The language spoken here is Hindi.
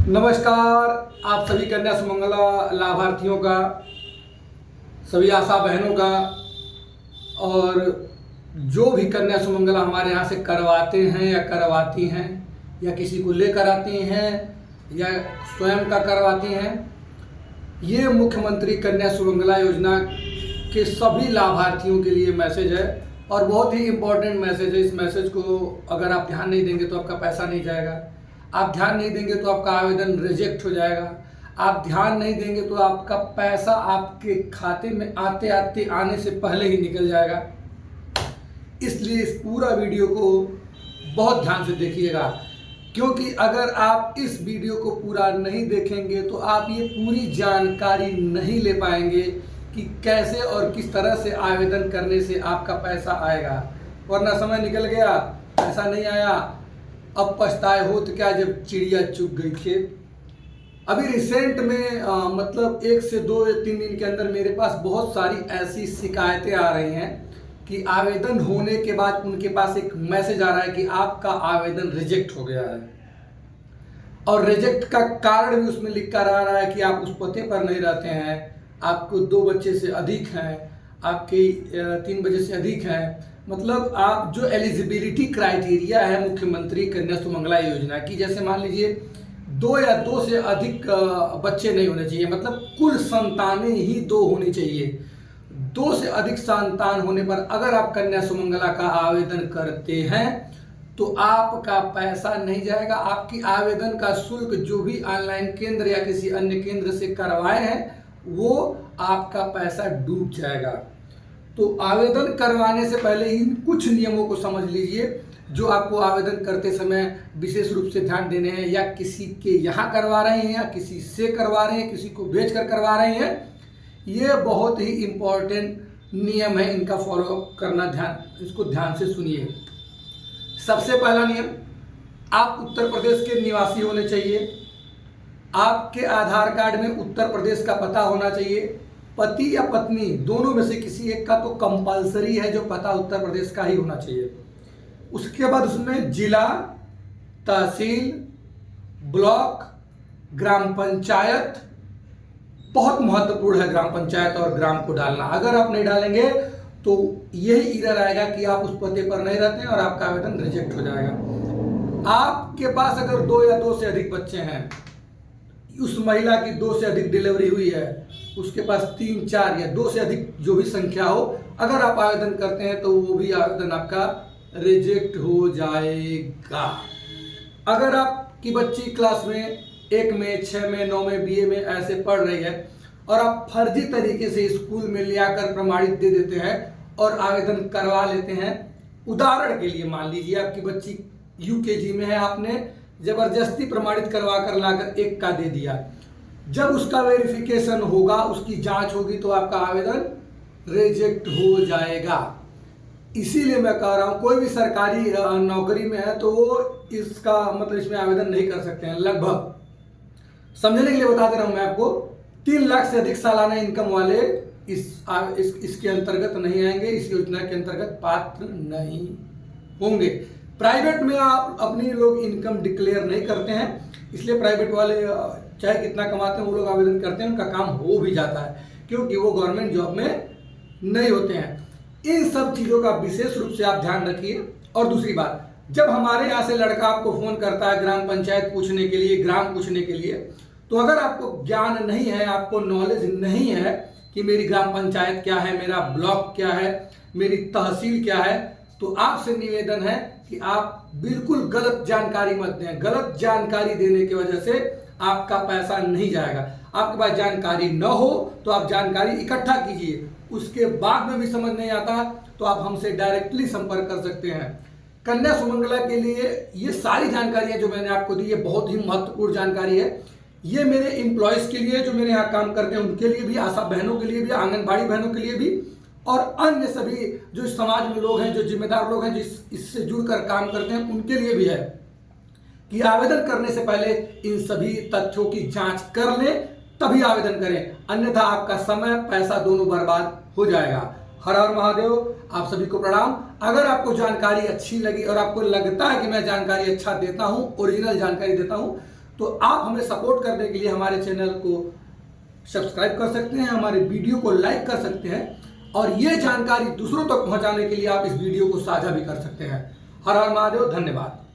नमस्कार। आप सभी कन्या सुमंगला लाभार्थियों का, सभी आशा बहनों का, और जो भी कन्या सुमंगला हमारे यहाँ से करवाते हैं या करवाती हैं या किसी को लेकर आती हैं या स्वयं का करवाती हैं, ये मुख्यमंत्री कन्या सुमंगला योजना के सभी लाभार्थियों के लिए मैसेज है और बहुत ही इम्पोर्टेंट मैसेज है। इस मैसेज को अगर आप ध्यान नहीं देंगे तो आपका पैसा नहीं जाएगा, आप ध्यान नहीं देंगे तो आपका आवेदन रिजेक्ट हो जाएगा, आप ध्यान नहीं देंगे तो आपका पैसा आपके खाते में आते आते आने से पहले ही निकल जाएगा। इसलिए इस पूरा वीडियो को बहुत ध्यान से देखिएगा, क्योंकि अगर आप इस वीडियो को पूरा नहीं देखेंगे तो आप ये पूरी जानकारी नहीं ले पाएंगे कि कैसे और किस तरह से आवेदन करने से आपका पैसा आएगा। वरना समय निकल गया, पैसा नहीं आया, अब पछताए हो तो क्या जब चिड़िया चुग गई खेत। अभी रिसेंट में मतलब 1 से 2 या 3 दिन के अंदर मेरे पास बहुत सारी ऐसी शिकायतें आ रही हैं कि आवेदन होने के बाद उनके पास एक मैसेज आ रहा है कि आपका आवेदन रिजेक्ट हो गया है, और रिजेक्ट का कारण भी उसमें लिख कर आ रहा है कि आप उस पते पर नहीं रहते हैं, आपको 2 बच्चे से अधिक हैं, आपके 3 बच्चे से अधिक हैं। मतलब आप जो एलिजिबिलिटी क्राइटेरिया है मुख्यमंत्री कन्या सुमंगला योजना की, जैसे मान लीजिए 2 या 2 से अधिक बच्चे नहीं होने चाहिए, मतलब कुल संतानें ही 2 होनी चाहिए। 2 से अधिक संतान होने पर अगर आप कन्या सुमंगला का आवेदन करते हैं तो आपका पैसा नहीं जाएगा। आपकी आवेदन का शुल्क जो भी ऑनलाइन केंद्र या किसी अन्य केंद्र से करवाए हैं वो आपका पैसा डूब जाएगा। तो आवेदन करवाने से पहले इन कुछ नियमों को समझ लीजिए जो आपको आवेदन करते समय विशेष रूप से ध्यान देने हैं, या किसी के यहाँ करवा रहे हैं या किसी से करवा रहे हैं, किसी को भेज कर करवा रहे हैं। ये बहुत ही इम्पोर्टेंट नियम है, इनका फॉलो करना, इसको ध्यान से सुनिए। सबसे पहला नियम, आप उत्तर प्रदेश के निवासी होने चाहिए। आपके आधार कार्ड में उत्तर प्रदेश का पता होना चाहिए। पति या पत्नी दोनों में से किसी एक का तो कंपलसरी है जो पता उत्तर प्रदेश का ही होना चाहिए। उसके बाद उसमें जिला, तहसील, ब्लॉक, ग्राम पंचायत, बहुत महत्वपूर्ण है ग्राम पंचायत और ग्राम को डालना। अगर आप नहीं डालेंगे तो यही एरर आएगा कि आप उस पते पर नहीं रहते हैं और आपका आवेदन रिजेक्ट हो जाएगा। आपके पास अगर 2 या 2 से अधिक बच्चे हैं, उस महिला की 2 से अधिक डिलीवरी हुई है, उसके पास 3, 4 या 2 से अधिक जो भी संख्या हो, अगर आप आवेदन करते हैं तो वो भी आवेदन आपका रिजेक्ट हो जाएगा। अगर आपकी बच्ची क्लास में 1 में, 6 में, 9 में, BA में ऐसे पढ़ रही है और आप फर्जी तरीके से स्कूल में ले आकर प्रमाणित दे देते हैं और आवेदन करवा लेते हैं। उदाहरण के लिए मान लीजिए आपकी बच्ची UKG में है, आपने जबरदस्ती प्रमाणित करवा कर लाकर 1 का दे दिया। जब उसका वेरिफिकेशन होगा, उसकी जांच होगी तो आपका आवेदन रिजेक्ट हो जाएगा। इसीलिए मैं कह रहा हूं कोई भी सरकारी नौकरी में है तो वो इसका मतलब इसमें आवेदन नहीं कर सकते हैं। लगभग समझने के लिए बता दे रहा हूं मैं आपको, 3 लाख से अधिक सालाना इनकम वाले इसके अंतर्गत नहीं आएंगे, इस योजना के अंतर्गत पात्र नहीं होंगे। प्राइवेट में आप अपनी लोग इनकम डिक्लेयर नहीं करते हैं, इसलिए प्राइवेट वाले चाहे कितना कमाते हैं वो लोग आवेदन करते हैं, उनका काम हो भी जाता है क्योंकि वो गवर्नमेंट जॉब में नहीं होते हैं। इन सब चीज़ों का विशेष रूप से आप ध्यान रखिए। और दूसरी बात, जब हमारे यहाँ से लड़का आपको फ़ोन करता है ग्राम पंचायत पूछने के लिए, ग्राम पूछने के लिए, तो अगर आपको ज्ञान नहीं है, आपको नॉलेज नहीं है कि मेरी ग्राम पंचायत क्या है, मेरा ब्लॉक क्या है, मेरी तहसील क्या है, तो आपसे निवेदन है कि आप बिल्कुल गलत जानकारी मत दें। गलत जानकारी देने की वजह से आपका पैसा नहीं जाएगा। आपके पास जानकारी न हो तो आप जानकारी इकट्ठा कीजिए, उसके बाद में भी समझ नहीं आता तो आप हमसे डायरेक्टली संपर्क कर सकते हैं। कन्या सुमंगला के लिए ये सारी जानकारियां जो मैंने आपको दी, ये बहुत ही महत्वपूर्ण जानकारी है। ये मेरे एम्प्लॉयज़ के लिए, जो मेरे यहाँ काम करते हैं उनके लिए भी, आशा बहनों के लिए भी, आंगनबाड़ी बहनों के लिए भी, और अन्य सभी जो समाज में लोग हैं, जो जिम्मेदार लोग हैं, जो इससे जुड़कर काम करते हैं, उनके लिए भी है कि आवेदन करने से पहले इन सभी तथ्यों की जांच कर लें, तभी आवेदन करें, अन्यथा आपका समय, पैसा दोनों बर्बाद हो जाएगा। हर हर महादेव। आप सभी को प्रणाम। अगर आपको जानकारी अच्छी लगी और आपको लगता है कि मैं जानकारी अच्छा देता हूं, ओरिजिनल जानकारी देता हूं, तो आप हमें सपोर्ट करने के लिए हमारे चैनल को सब्सक्राइब कर सकते हैं, हमारे वीडियो को लाइक कर सकते हैं और ये जानकारी दूसरों तक पहुंचाने के लिए आप इस वीडियो को साझा भी कर सकते हैं। हर हर महादेव, धन्यवाद।